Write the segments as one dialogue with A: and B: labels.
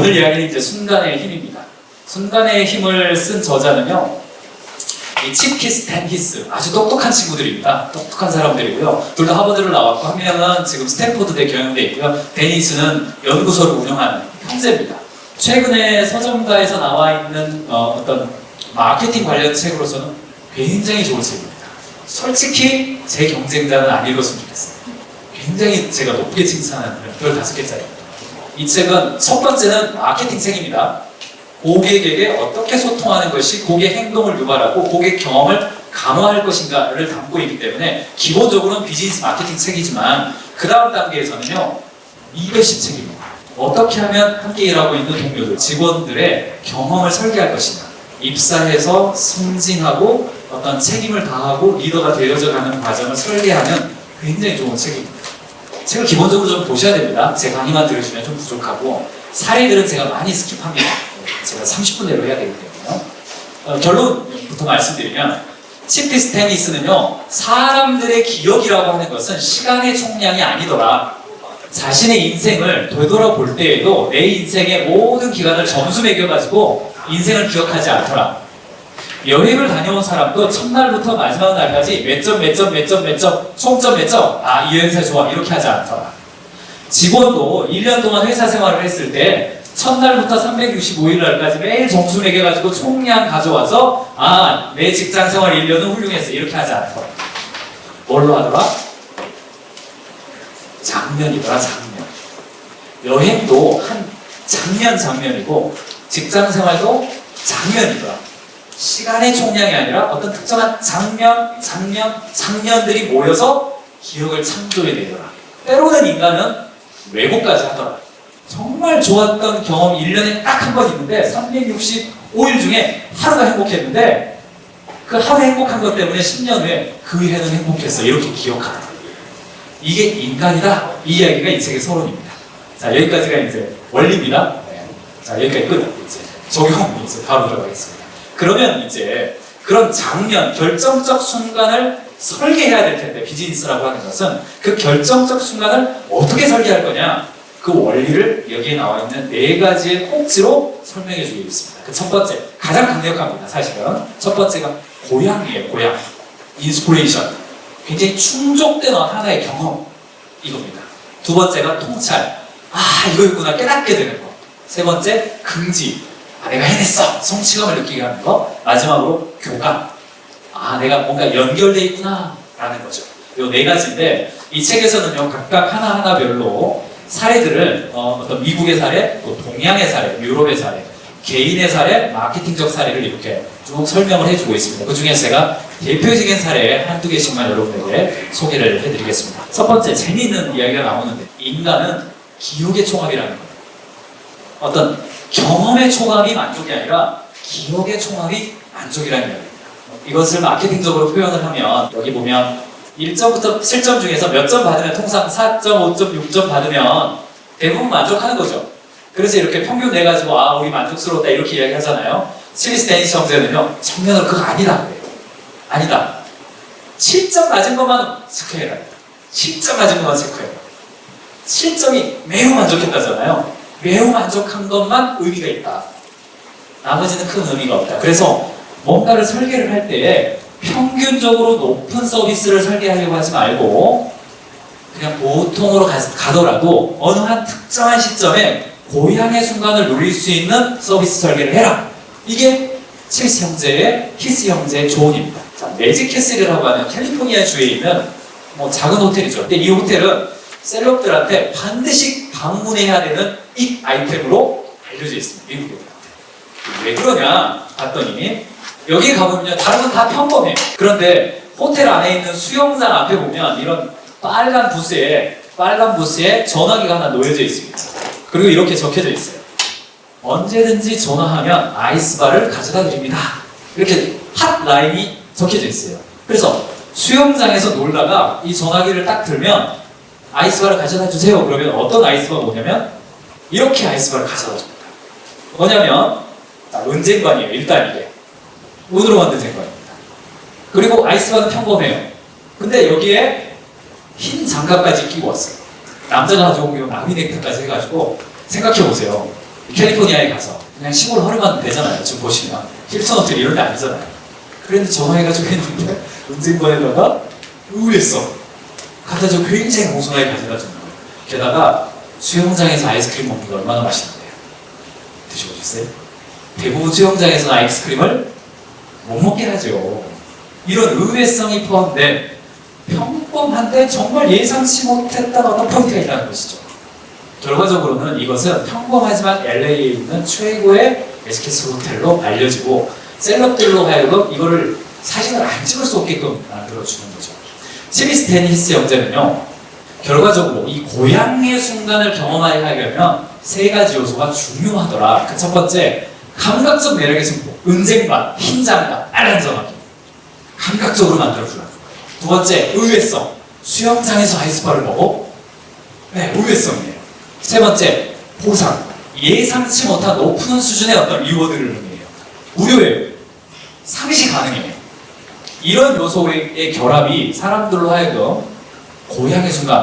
A: 오늘 이야기는 이제 순간의 힘입니다. 순간의 힘을 쓴 저자는요, 이 칩 히스, 댄 히스, 아주 똑똑한 친구들입니다. 똑똑한 사람들이고요. 둘 다 하버드를 나왔고, 한 명은 지금 스탠포드대 경영대 있고요. 댄 히스는 연구소를 운영하는 형제입니다. 최근에 서점가에서 나와 있는 어떤 마케팅 관련 책으로서는 굉장히 좋은 책입니다. 솔직히 제 경쟁자는 안 읽었으면 좋겠어요. 굉장히 제가 높게 칭찬하는 별 5개짜리입니다. 이 책은 첫 번째는 마케팅 책입니다. 고객에게 어떻게 소통하는 것이 고객 행동을 유발하고 고객 경험을 강화할 것인가를 담고 있기 때문에 기본적으로는 비즈니스 마케팅 책이지만 그 다음 단계에서는요, 이것이 책입니다. 어떻게 하면 함께 일하고 있는 동료들, 직원들의 경험을 설계할 것인가, 입사해서 승진하고 어떤 책임을 다하고 리더가 되어져 가는 과정을 설계하는 굉장히 좋은 책입니다. 책을 기본적으로 좀 보셔야 됩니다. 제 강의만 들으시면 좀 부족하고, 사례들은 제가 많이 스킵합니다. 제가 30분 내로 해야 되기 때문에요. 결론부터 말씀드리면, 칩 히스, 댄 히스는요, 사람들의 기억이라고 하는 것은 시간의 총량이 아니더라. 자신의 인생을 되돌아볼 때에도 내 인생의 모든 기간을 점수 매겨가지고 인생을 기억하지 않더라. 여행을 다녀온 사람도 첫날부터 마지막 날까지 몇 점, 총점 몇 점, 아, 이 여행사 좋아, 이렇게 하지 않더라. 직원도 1년 동안 회사 생활을 했을 때 첫날부터 365일 날까지 매일 점수 매겨가지고 총량 가져와서 아, 내 직장 생활 1년은 훌륭했어, 이렇게 하지 않더라. 뭘로 하더라? 장면이더라, 장면. 여행도 한 장면이고 직장 생활도 장면이더라. 시간의 총량이 아니라 어떤 특정한 장면들이 모여서 기억을 창조해내더라. 때로는 인간은 왜곡까지 하더라. 정말 좋았던 경험이 1년에 딱 한 번 있는데 365일 중에 하루가 행복했는데 그 하루 행복한 것 때문에 10년 후에 그 해는 행복했어, 이렇게 기억하더라. 이게 인간이다. 이 이야기가 이 책의 서론입니다. 자, 여기까지가 이제 원리입니다. 네. 자, 여기까지 끝. 이제 적용 이제 바로 들어가겠습니다. 그러면 이제 그런 장면, 결정적 순간을 설계해야 될 텐데, 비즈니스라고 하는 것은 그 결정적 순간을 어떻게 설계할 거냐, 그 원리를 여기에 나와 있는 4가지의 꼭지로 설명해 주고 있습니다. 그 첫 번째, 가장 강력합니다. 사실은 첫 번째가 고향이에요. 고향, 인스피레이션, 굉장히 충족된 하나의 경험, 이겁니다. 두 번째가 통찰, 아, 이거였구나, 깨닫게 되는 거. 세 번째, 긍지, 아, 내가 해냈어, 성취감을 느끼게 하는 거. 마지막으로 교감, 아, 내가 뭔가 연결돼 있구나 라는 거죠. 이 4가지인데 이 책에서는요, 각각 하나하나별로 사례들을 어떤 미국의 사례, 또 동양의 사례, 유럽의 사례, 개인의 사례, 마케팅적 사례를 이렇게 쭉 설명을 해주고 있습니다. 그 중에 제가 대표적인 사례 한두 개씩만 여러분에게 소개를 해드리겠습니다. 첫 번째, 재미있는 이야기가 나오는데, 인간은 기억의 총합이라는 거예요. 어떤 경험의 총합이 만족이 아니라 기억의 총합이 만족이라는 이야기입니다. 이것을 마케팅적으로 표현을 하면, 여기 보면 1점부터 7점 중에서 몇 점 받으면, 통상 4점, 5점, 6점 받으면 대부분 만족하는 거죠. 그래서 이렇게 평균 내가지고 아, 우리 만족스러웠다, 이렇게 이야기하잖아요. 칩 히스, 댄 히스 형제는요, 정면으로 그거 아니다 그래요. 아니다. 7점 맞은 것만 체크해라. 7점 맞은 것만 체크해라. 7점이 매우 만족했다잖아요. 매우 만족한 것만 의미가 있다. 나머지는 큰 의미가 없다. 그래서 뭔가를 설계를 할 때 평균적으로 높은 서비스를 설계하려고 하지 말고 그냥 보통으로 가더라도 어느 한 특정한 시점에 고향의 순간을 누릴 수 있는 서비스 설계를 해라. 이게 칩 히스 형제의, 히스 형제의 조언입니다. 자, 매직 캐슬이라고 하는 캘리포니아 주에 있는 작은 호텔이죠. 근데 이 호텔은 셀럽들한테 반드시 방문해야 되는 이 아이템으로 알려져 있습니다. 미국에. 왜 그러냐 봤더니, 여기 가보면 다른 건 다 평범해요. 그런데 호텔 안에 있는 수영장 앞에 보면 이런 빨간 부스에 전화기가 하나 놓여져 있습니다. 그리고 이렇게 적혀져 있어요. 언제든지 전화하면 아이스바를 가져다 드립니다. 이렇게 핫 라인이 적혀져 있어요. 그래서 수영장에서 놀다가 이 전화기를 딱 들면 아이스바를 가져다 주세요. 그러면 어떤 아이스바가 뭐냐면 이렇게 아이스바를 가져다 줍니다. 뭐냐면 은쟁반이에요. 일단 이게 운으로 만든 쟁반입니다. 그리고 아이스바는 평범해요. 근데 여기에 흰 장갑까지 끼고 왔어요. 남자가 가져온 게 나비 넥타까지 해가지고, 생각해보세요. 캘리포니아에 가서 그냥 시골 허름하면 되잖아요. 지금 보시면 힐튼 호텔 이런 데 아니잖아요. 그런데 전화해가지고 했는데 은쟁반에다가 의외성 갖다 줘 굉장히 공손하게 가져다 주는 거예요. 게다가 수영장에서 아이스크림 먹는 게 얼마나 맛있는데요. 드셔보셨어요? 대부분 수영장에서 아이스크림을 못 먹게 하죠. 이런 의외성이 포함된 평범한데 정말 예상치 못했던 어떤 포인트가 있다는 것이죠. 결과적으로는 이것은 평범하지만 LA에 있는 최고의 에스케스 호텔로 알려지고 셀럽들로 하여금 이거를 사진을 안 찍을 수 없게끔 만들어주는 거죠. 스미스 데니스 형제는요, 결과적으로 이 고향의 순간을 경험하게 하려면 세 가지 요소가 중요하더라. 그 첫 번째, 감각적 매력의 승부, 은쟁반, 흰장갑, 빨간 정확히 감각적으로 만들어주라. 두 번째, 의외성, 수영장에서 아이스바를 먹어? 네, 의외성이에요. 세 번째, 보상, 예상치 못한 높은 수준의 어떤 리워드를 의미해요. 무료예요. 상시 가능해요. 이런 요소의 결합이 사람들로 하여금 고향의 순간,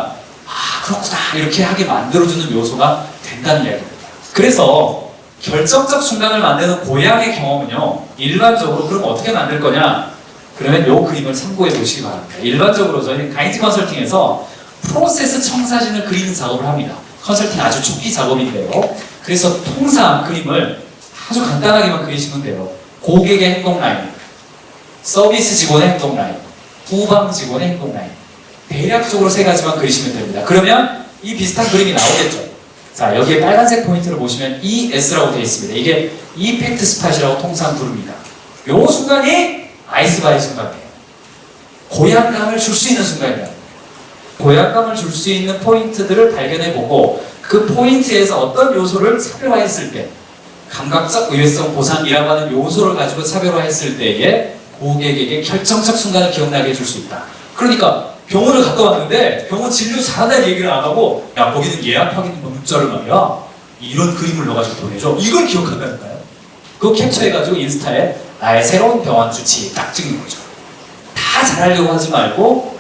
A: 아 그렇구나 이렇게 하게 만들어주는 요소가 된다는 이야기입니다. 그래서 결정적 순간을 만드는 고향의 경험은요, 일반적으로 그럼 어떻게 만들 거냐? 그러면 이 그림을 참고해 보시기 바랍니다. 일반적으로 저희 가인지 컨설팅에서 프로세스 청사진을 그리는 작업을 합니다. 컨설팅 아주 초기 작업인데요. 그래서 통상 그림을 아주 간단하게만 그리시면 돼요. 고객의 행동 라인, 서비스 직원의 행동 라인, 후방 직원의 행동 라인. 대략적으로 세 가지만 그리시면 됩니다. 그러면 이 비슷한 그림이 나오겠죠. 자, 여기에 빨간색 포인트를 보시면 ES라고 되어 있습니다. 이게 이펙트 스팟이라고 통상 부릅니다. 요 순간이 아이스바의 순간이에요. 고향감을 줄 수 있는 순간입니다. 고향감을 줄 수 있는 포인트들을 발견해보고 그 포인트에서 어떤 요소를 차별화했을 때, 감각적 의외성 보상이라고 하는 요소를 가지고 차별화했을 때에 고객에게 결정적 순간을 기억나게 해줄 수 있다. 그러니까 병원을 갔다 왔는데 병원 진료 잘한다는 얘기를 안 하고, 야 거기는 예약 확인 문자를 말이야 이런 그림을 넣어가지고 보내줘. 이걸 기억한다니까요. 그거 캡처해가지고 인스타에 나의 새로운 병원 주치 딱 찍는 거죠. 다 잘하려고 하지 말고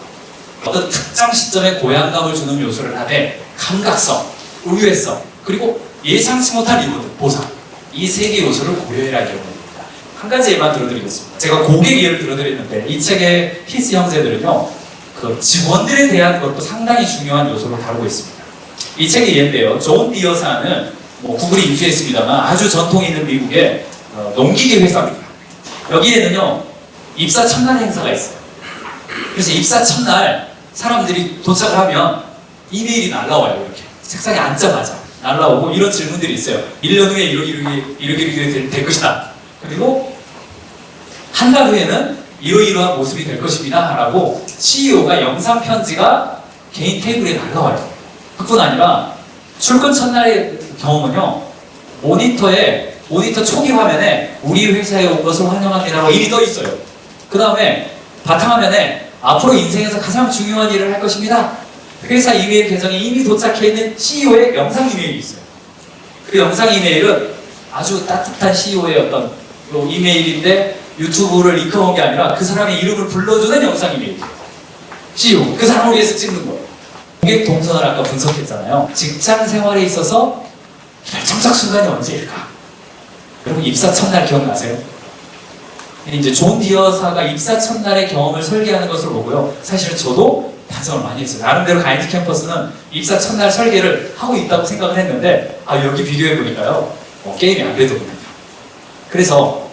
A: 어떤 특정 시점에 고향감을 주는 요소를 하되, 감각성, 의외성, 그리고 예상치 못한 리워드, 보상, 이 세 개 요소를 고려해라 이야기입니다. 한 가지 예만 들어드리겠습니다. 제가 고객 예를 들어드렸는데 이 책의 히스 형제들은요, 그 직원들에 대한 것도 상당히 중요한 요소를 다루고 있습니다. 이 책의 예인데요, 존 디어사는 구글이 인수했습니다만 아주 전통 있는 미국의 농기계 회사입니다. 여기에는요, 입사 첫날 행사가 있어요. 그래서 입사 첫날 사람들이 도착을 하면 이메일이 날라와요. 이렇게 책상에 앉자마자 날라오고 이런 질문들이 있어요. 1년 후에 이렇게 될 것이다. 그리고 한 달 후에는 이러이러한 모습이 될 것입니다 라고 CEO가 영상 편지가 개인 테이블에 날라와요. 그뿐 아니라 출근 첫날의 경험은요, 모니터 초기 화면에 우리 회사에 온 것을 환영합니다라고 이미 떠 있어요. 그 다음에 바탕화면에 앞으로 인생에서 가장 중요한 일을 할 것입니다. 회사 이메일 계정에 이미 도착해 있는 CEO의 영상 이메일이 있어요. 그 영상 이메일은 아주 따뜻한 CEO의 어떤 이메일인데 유튜브를 리커온 게 아니라 그 사람의 이름을 불러주는 영상 이메일이에요. CEO, 그 사람을 위해서 찍는 거예요. 고객 동선을 아까 분석했잖아요. 직장 생활에 있어서 결정적 순간이 언제일까? 여러분 입사 첫날 기억나세요? 이제 존 디어사가 입사 첫날의 경험을 설계하는 것을 보고요, 사실은 저도 반성을 많이 했어요. 나름대로 가인지 캠퍼스는 입사 첫날 설계를 하고 있다고 생각을 했는데, 여기 비교해 보니까요, 게임이 안 되더군요. 그래서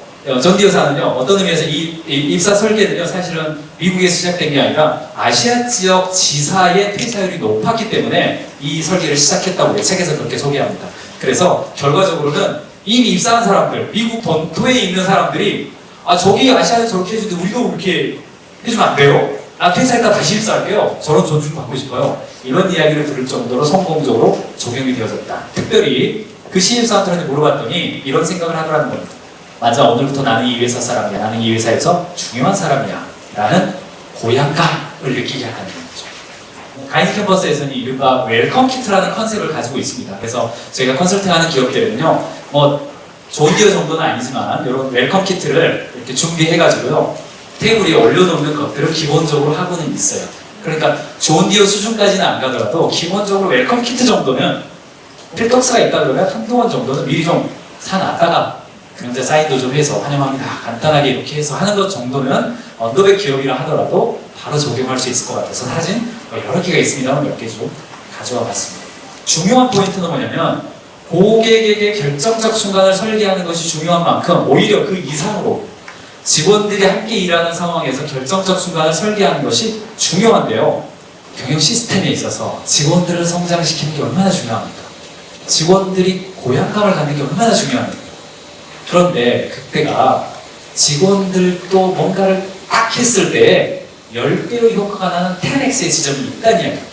A: 존 디어사는요, 어떤 의미에서 이 입사 설계는요, 사실은 미국에서 시작된 게 아니라 아시아 지역 지사의 퇴사율이 높았기 때문에 이 설계를 시작했다고 책에서 그렇게 소개합니다. 그래서 결과적으로는 이미 입사한 사람들, 미국 본토에 있는 사람들이 저기 아시아에 저렇게 해주는데 우리도 그렇게 해주면 안 돼요? 나 퇴사했다 다시 입사할게요. 저런 존중 받고 싶어요. 이런 이야기를 들을 정도로 성공적으로 적용이 되어졌다. 특별히 그 신입사원들한테 물어봤더니 이런 생각을 하더라는 겁니다. 맞아, 오늘부터 나는 이 회사 사람이야. 나는 이 회사에서 중요한 사람이야. 라는 고향감을 느끼게 한다는 거죠. 가인지 캠퍼스에서는 이른바 웰컴 키트라는 컨셉을 가지고 있습니다. 그래서 저희가 컨설팅하는 기업들은요, 존 디어 정도는 아니지만 이런 웰컴 키트를 이렇게 준비해가지고요, 테이블 위에 올려놓는 것들을 기본적으로 하고는 있어요. 그러니까 존 디어 수준까지는 안 가더라도 기본적으로 웰컴 키트 정도는 필독스가 있다 그러면 한두 번 정도는 미리 좀 사놨다가 경제 사인도 좀 해서 환영합니다. 간단하게 이렇게 해서 하는 것 정도는 언더백 기업이라 하더라도 바로 적용할 수 있을 것 같아서 사진 여러 개가 있습니다만 몇 개 좀 가져와 봤습니다. 중요한 포인트는 뭐냐면 고객에게 결정적 순간을 설계하는 것이 중요한 만큼 오히려 그 이상으로 직원들이 함께 일하는 상황에서 결정적 순간을 설계하는 것이 중요한데요. 경영 시스템에 있어서 직원들을 성장시키는 게 얼마나 중요합니까? 직원들이 고향감을 갖는 게 얼마나 중요합니까? 그런데 그때가 직원들도 뭔가를 딱 했을 때 10배의 효과가 나는 10x의 지점이 있다는 이야기입니다.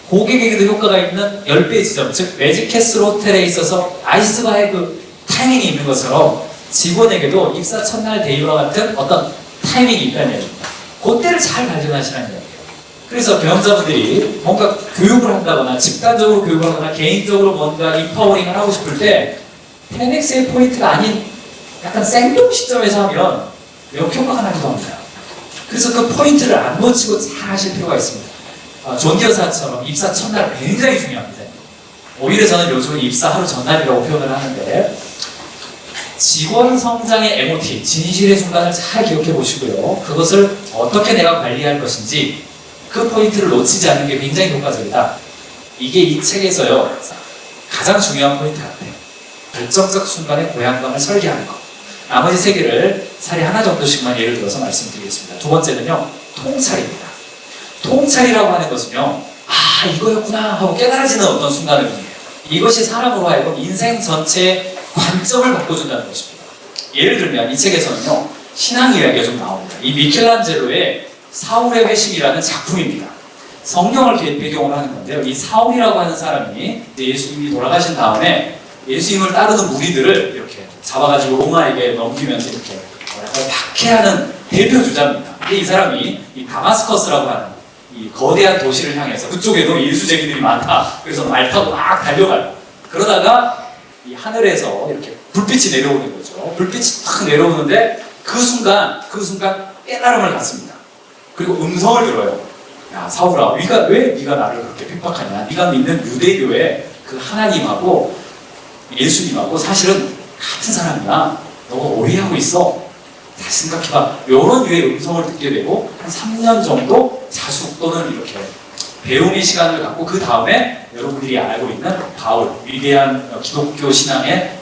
A: 고객에게도 효과가 있는 10배의 지점, 즉 매직캐슬 호텔에 있어서 아이스바의 그 타이밍이 있는 것처럼 직원에게도 입사 첫날 데이와 같은 어떤 타이밍이 있다는 이야기입니다. 그때를 잘 발견하시라는 이야기예요. 그래서 경영자분들이 뭔가 교육을 한다거나 집단적으로 교육을 하거나 개인적으로 뭔가 인파워링을 하고 싶을 때 10x의 포인트가 아닌 약간 생동 시점에서 하면 역효과가 나기도 합니다. 그래서 그 포인트를 안 놓치고 잘 하실 필요가 있습니다. 존 여사처럼 입사 첫날 굉장히 중요합니다. 오히려 저는 요즘은 입사 하루 전날이라고 표현을 하는데 직원 성장의 MOT, 진실의 순간을 잘 기억해 보시고요. 그것을 어떻게 내가 관리할 것인지 그 포인트를 놓치지 않는 게 굉장히 효과적이다. 이게 이 책에서요 가장 중요한 포인트 같아요. 결정적 순간에 고향감을 설계하는 것. 나머지 세 개를 사례 하나 정도씩만 예를 들어서 말씀드리겠습니다. 두 번째는요, 통찰입니다. 통찰이라고 하는 것은요, 아, 이거였구나 하고 깨달아지는 어떤 순간을 의미해요. 이것이 사람으로 하여금 인생 전체의 관점을 바꿔준다는 것입니다. 예를 들면 이 책에서는요, 신앙 이야기가 좀 나옵니다. 이 미켈란젤로의 사울의 회심이라는 작품입니다. 성경을 배경으로 하는 건데요. 이 사울이라고 하는 사람이 예수님이 돌아가신 다음에 예수님을 따르는 무리들을 이렇게 잡아가지고 로마에게 넘기면서 이렇게 박해하는 대표 주자입니다. 근데 이 사람이 이 다마스커스라고 하는 이 거대한 도시를 향해서 그쪽에도 예수쟁이들이 많다. 그래서 말 타고 막 달려가요. 그러다가 이 하늘에서 이렇게 불빛이 내려오는 거죠. 불빛이 탁 내려오는데 그 순간 깨달음을 갖습니다. 그리고 음성을 들어요. 야 사울아, 왜 네가 나를 그렇게 핍박하냐? 네가 믿는 유대교의 그 하나님하고 예수님하고 사실은 같은 사람이야. 너가 오해하고 있어. 다시 생각해봐. 이런 류의 음성을 듣게 되고 한 3년 정도 자숙 또는 이렇게 배움의 시간을 갖고 그 다음에 여러분들이 알고 있는 바울, 위대한 기독교 신앙의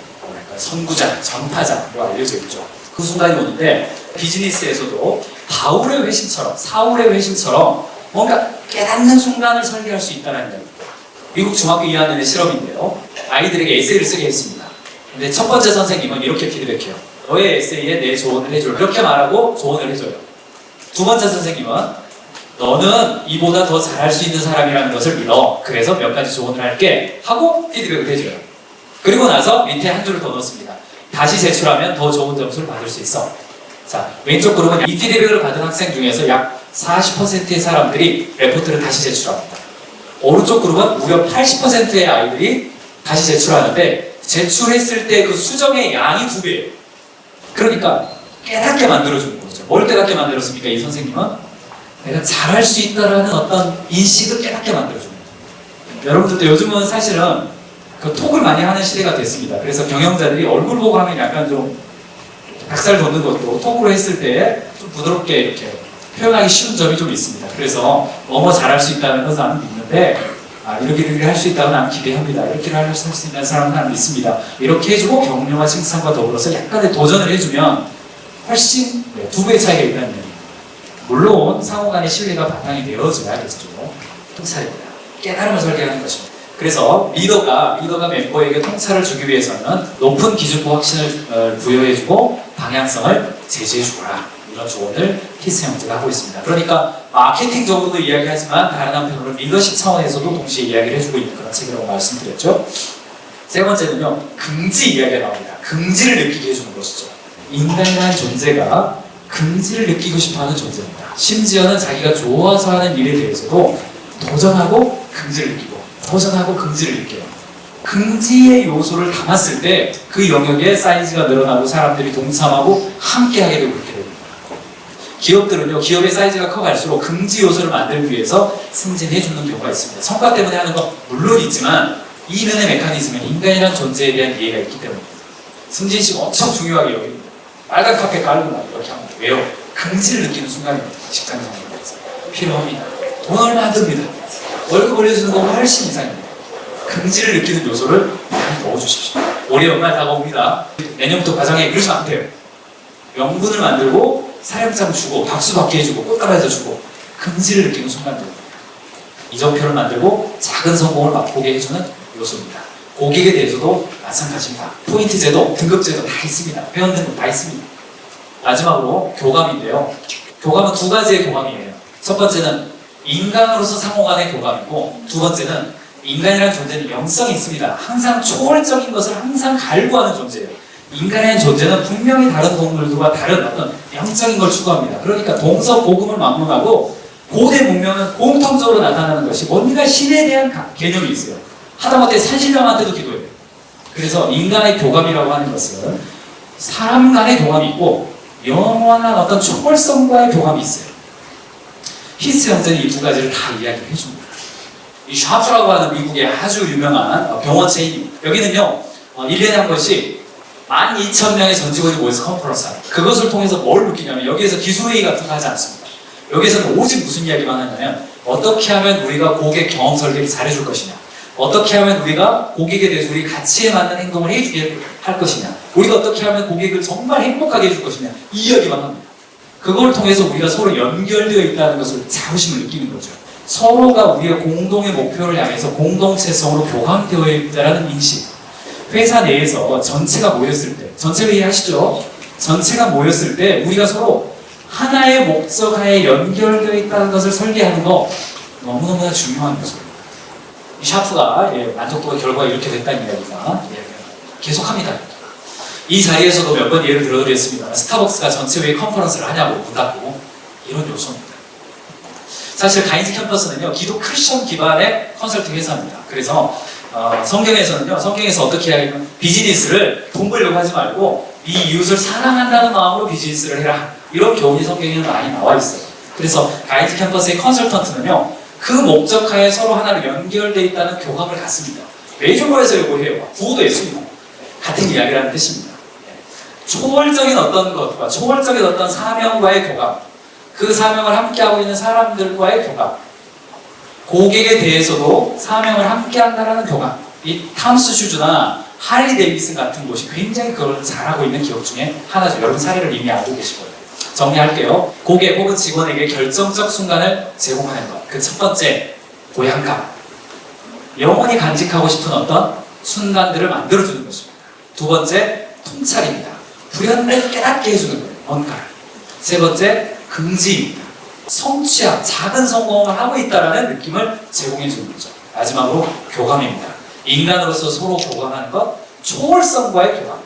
A: 선구자, 전파자로 알려져 있죠. 그 순간이 오는데 비즈니스에서도 바울의 회심처럼, 사울의 회심처럼 뭔가 깨닫는 순간을 설계할 수 있다는 겁니다. 미국 중학교 2학년의 실험인데요. 아이들에게 에세이를 쓰게 했습니다. 근데 첫 번째 선생님은 이렇게 피드백해요. 너의 에세이에 내 조언을 해줘. 그렇게 말하고 조언을 해줘요. 두 번째 선생님은 너는 이보다 더 잘할 수 있는 사람이라는 것을 믿어. 그래서 몇 가지 조언을 할게. 하고 피드백을 해줘요. 그리고 나서 밑에 한 줄을 더 넣습니다. 다시 제출하면 더 좋은 점수를 받을 수 있어. 자, 왼쪽 그룹은 이 피드백을 받은 학생 중에서 약 40%의 사람들이 레포트를 다시 제출합니다. 오른쪽 그룹은 무려 80%의 아이들이 다시 제출하는데 제출했을 때 그 수정의 양이 2배예요. 그러니까 깨닫게 만들어주는 거죠. 뭘 깨닫게 만들었습니까? 이 선생님은 내가 잘할 수 있다라는 어떤 인식을 깨닫게 만들어줍니다. 여러분들도 요즘은 사실은 그 톡을 많이 하는 시대가 됐습니다. 그래서 경영자들이 얼굴 보고 하면 약간 좀 닭살 돋는 것도 톡으로 했을 때 좀 부드럽게 이렇게 표현하기 쉬운 점이 좀 있습니다. 그래서 잘할 수 있다는 것은 나는 믿는데 이렇게 할 수 있다고 나는 기대합니다. 이렇게 할 수 있는 사람은 나는 믿습니다. 이렇게 해주고 격려와 칭찬과 더불어서 약간의 도전을 해주면 훨씬 2배의 차이가 있다는 얘기입니다. 물론 상호 간의 신뢰가 바탕이 되어져야겠죠. 통찰입니다. 깨달음을 설계하는 것입니다. 그래서 리더가 멤버에게 통찰을 주기 위해서는 높은 기준과 확신을 부여해주고 방향성을 제시해주거라. 이런 조언을 키스 형제가 하고 있습니다. 그러니까 마케팅적으로도 이야기하지만 다른 한편으로 리더십 차원에서도 동시에 이야기를 해주고 있는 그런 책이라고 말씀드렸죠. 세 번째는요, 긍지 이야기가 나옵니다. 긍지를 느끼게 해주는 것이죠. 인간이라는 존재가 긍지를 느끼고 싶어하는 존재입니다. 심지어는 자기가 좋아서 하는 일에 대해서도 도전하고 긍지를 느끼고 도전하고 긍지를 느껴요. 긍지의 요소를 담았을 때 그 영역의 사이즈가 늘어나고 사람들이 동참하고 함께하게 되고 그렇게 됩니다. 기업들은요, 기업의 사이즈가 커갈수록 긍지 요소를 만들기 위해서 승진해주는 경우가 있습니다. 성과 때문에 하는 건 물론 있지만 이 이면의 메커니즘은 인간이란 존재에 대한 이해가 있기 때문입니다. 승진 씨가 엄청 중요하게 여깁니다. 빨간 카페 깔고 나 이렇게 합니다. 왜요? 긍지를 느끼는 순간입니다. 직장 생활에서 필요합니다. 돈 얼마 안 듭니다. 월급 올려주는 거 훨씬 이상입니다. 긍지를 느끼는 요소를 많이 넣어주십시오. 올해 연말 다가옵니다. 내년부터 과장에 이러시면 안 돼요. 명분을 만들고 사령장 주고 박수 받게 해주고 꽃다발도 주고 긍지를 느끼는 순간입니다. 이정표를 만들고 작은 성공을 맛보게 해주는 요소입니다. 고객에 대해서도 마찬가지입니다. 포인트 제도, 등급 제도 다 있습니다. 회원 등급 다 있습니다. 마지막으로 교감인데요. 교감은 두 가지의 교감이에요. 첫 번째는 인간으로서 상호 간의 교감이고, 두 번째는 인간이라는 존재는 영성이 있습니다. 항상 초월적인 것을 항상 갈구하는 존재예요. 인간의 존재는 분명히 다른 동물들과 다른 어떤 영적인 걸 추구합니다. 그러니까 동서고금을 막론하고 고대 문명은 공통적으로 나타나는 것이 뭔가 신에 대한 개념이 있어요. 하다못해 산신령한테도 기도해요. 그래서 인간의 교감이라고 하는 것은 사람 간의 교감이 있고 영원한 어떤 초월성과의 교감이 있어요. 히스 형제는 이 두 가지를 다 이야기해 줍니다. 이 샤프라고 하는 미국의 아주 유명한 병원 체인입니다. 여기는요 1년에 한 번씩 12,000명의 전 직원이 모여서 컨퍼런스 합니다. 그것을 통해서 뭘 느끼냐면 여기에서 기술회의 같은 거 하지 않습니다. 여기에서는 오직 무슨 이야기만 하냐면 어떻게 하면 우리가 고객 경험 설계를 잘해줄 것이냐, 어떻게 하면 우리가 고객에 대해서 우리 가치에 맞는 행동을 해주게 할 것이냐, 우리가 어떻게 하면 고객을 정말 행복하게 해줄 것이냐, 이 이야기만 합니다. 그걸 통해서 우리가 서로 연결되어 있다는 것을 자부심을 느끼는 거죠. 서로가 우리의 공동의 목표를 향해서 공동체성으로 교감되어 있다는 인식. 회사 내에서 전체가 모였을 때, 전체 회의 하시죠? 전체가 모였을 때 우리가 서로 하나의 목적하에 연결되어 있다는 것을 설계하는 거 너무너무나 중요한 요소입니다. 이 샤프가 만족도가 결과가 이렇게 됐다는 이야기가 계속합니다. 이 자리에서도 몇 번 예를 들어드렸습니다. 스타벅스가 전체 회의 컨퍼런스를 하냐고 문 닫고 이런 요소입니다. 사실 가인즈 캠퍼스는요 기독 크리스천 기반의 컨설팅 회사입니다. 그래서 성경에서는요, 성경에서 어떻게 하냐면 비즈니스를 돈 벌려고 하지 말고 네 이웃을 사랑한다는 마음으로 비즈니스를 해라, 이런 교훈이 성경에는 많이 나와 있어요. 그래서 가이드 캠퍼스의 컨설턴트는요 그 목적하에 서로 하나로 연결되어 있다는 교감을 갖습니다. 메이저볼에서 요구해요. 구호도 있습니다. 같은 이야기라는 뜻입니다. 초월적인 어떤 것과 초월적인 어떤 사명과의 교감, 그 사명을 함께하고 있는 사람들과의 교감, 고객에 대해서도 사명을 함께한다는 교감. 이 탐스 슈즈나 할리 데이비슨 같은 곳이 굉장히 그걸 잘하고 있는 기업 중에 하나죠. 여러분 사례를 이미 알고 계실 거예요. 정리할게요. 고객 혹은 직원에게 결정적 순간을 제공하는 것. 그 첫 번째, 고향감. 영원히 간직하고 싶은 어떤 순간들을 만들어주는 것입니다. 두 번째, 통찰입니다. 불현를 깨닫게 해주는 거예요. 뭔가를. 세 번째, 긍지입니다. 성취함, 작은 성공을 하고 있다는 느낌을 제공해 주는 거죠. 마지막으로 교감입니다. 인간으로서 서로 교감하는 것, 초월성과의 교감.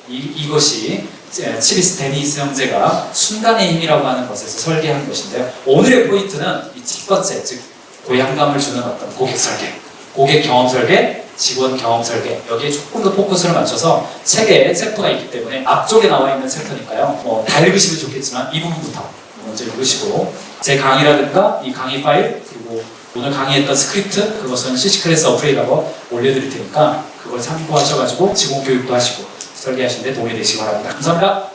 A: 이것이 치리스 데니스 형제가 순간의 힘이라고 하는 것에서 설계한 것인데요. 오늘의 포인트는 이 첫 번째, 즉 고향감을 주는 어떤 고객 설계, 고객 경험 설계, 직원 경험 설계, 여기에 조금 더 포커스를 맞춰서 책에 챕터가 있기 때문에 앞쪽에 나와 있는 챕터니까요. 다 읽으시면 좋겠지만 이 부분부터 먼저 읽으시고 제 강의라든가 이 강의 파일, 그리고 오늘 강의했던 스크립트, 그것은 CC클래스 어플이라고 올려드릴 테니까 그걸 참고하셔가지고 직원 교육도 하시고 설계하시는 데 도움이 되시기 바랍니다. 감사합니다.